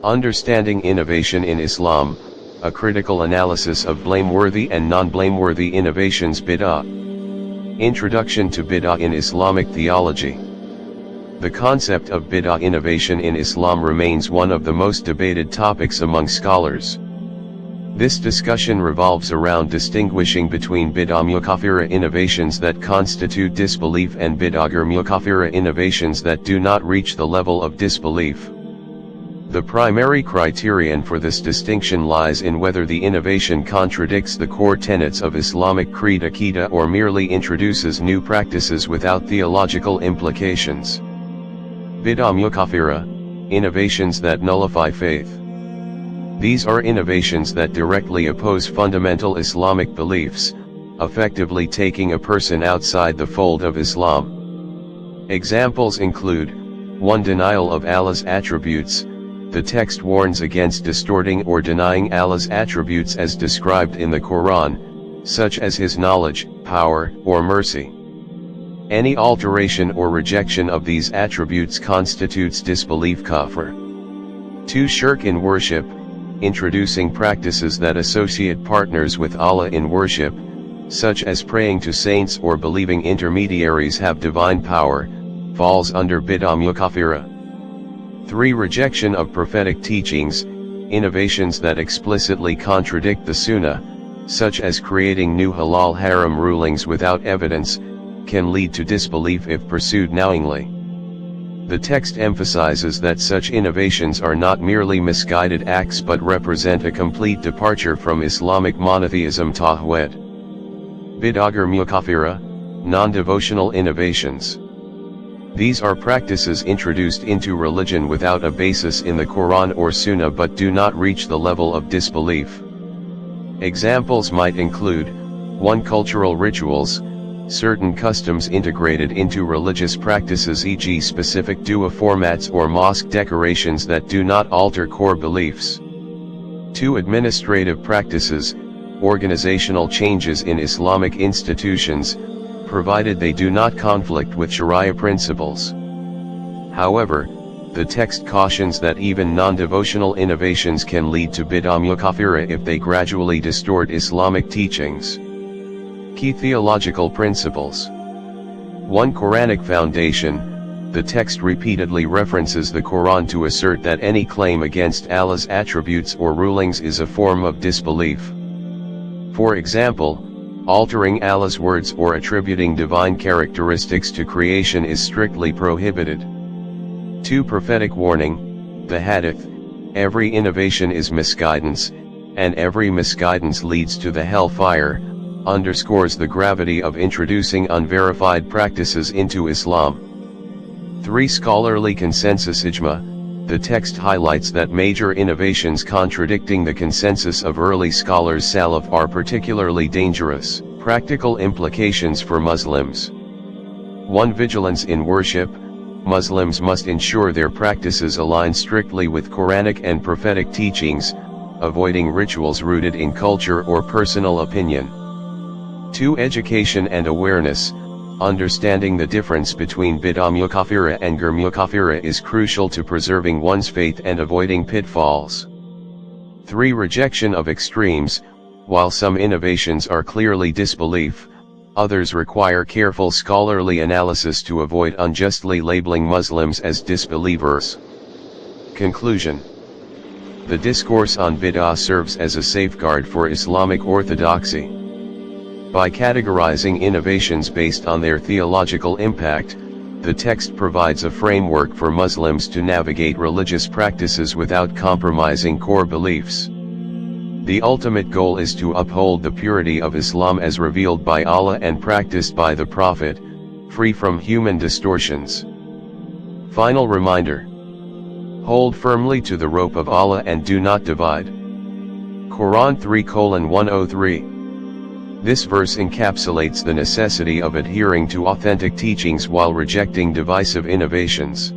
Understanding Innovation in Islam, a critical analysis of blameworthy and non-blameworthy innovations. Bid'ah. Introduction to Bid'ah in Islamic theology. The concept of bid'ah innovation in Islam remains one of the most debated topics among scholars. This discussion revolves around distinguishing between bid'ah mukaffira innovations that constitute disbelief and bid'ah mukaffira innovations that do not reach the level of disbelief. The primary criterion for this distinction lies in whether the innovation contradicts the core tenets of Islamic creed Aqidah or merely introduces new practices without theological implications. Bid'ah mukaffira, innovations that nullify faith. These are innovations that directly oppose fundamental Islamic beliefs, effectively taking a person outside the fold of Islam. Examples include: 1. Denial of Allah's attributes. The text warns against distorting or denying Allah's attributes as described in the Quran, such as His knowledge, power, or mercy. Any alteration or rejection of these attributes constitutes disbelief kafir. 2. Shirk in worship. Introducing practices that associate partners with Allah in worship, such as praying to saints or believing intermediaries have divine power, falls under bid'ah mukaffira. 3. Rejection of prophetic teachings. Innovations that explicitly contradict the Sunnah, such as creating new halal haram rulings without evidence, can lead to disbelief if pursued knowingly. The text emphasizes that such innovations are not merely misguided acts but represent a complete departure from Islamic monotheism tawhid. Bid'ah mukaffira, non-devotional innovations. These are practices introduced into religion without a basis in the Quran or Sunnah but do not reach the level of disbelief. Examples might include: 1. Cultural rituals. Certain customs integrated into religious practices, e.g. specific dua formats or mosque decorations that do not alter core beliefs. 2. Administrative practices. Organizational changes in Islamic institutions, provided they do not conflict with Sharia principles. However, the text cautions that even non-devotional innovations can lead to bid'ah mukaffira if they gradually distort Islamic teachings. Key theological principles. 1. Quranic foundation. The text repeatedly references the Quran to assert that any claim against Allah's attributes or rulings is a form of disbelief. For example, altering Allah's words or attributing divine characteristics to creation is strictly prohibited. 2. Prophetic warning. The hadith, every innovation is misguidance, and every misguidance leads to the hellfire, underscores the gravity of introducing unverified practices into Islam. 3. Scholarly consensus. Ijma. The text highlights that major innovations contradicting the consensus of early scholars Salaf are particularly dangerous. Practical implications for Muslims. 1. Vigilance in worship. Muslims must ensure their practices align strictly with Quranic and prophetic teachings, avoiding rituals rooted in culture or personal opinion. 2. Education and awareness. Understanding the difference between bid'ah mukaffira and ghayr mukaffira is crucial to preserving one's faith and avoiding pitfalls. 3. Rejection of extremes. While some innovations are clearly disbelief, others require careful scholarly analysis to avoid unjustly labeling Muslims as disbelievers. Conclusion. The discourse on bid'ah serves as a safeguard for Islamic orthodoxy. By categorizing innovations based on their theological impact, the text provides a framework for Muslims to navigate religious practices without compromising core beliefs. The ultimate goal is to uphold the purity of Islam as revealed by Allah and practiced by the Prophet, free from human distortions. Final reminder. Hold firmly to the rope of Allah and do not divide. Quran 3:103. This verse encapsulates the necessity of adhering to authentic teachings while rejecting divisive innovations.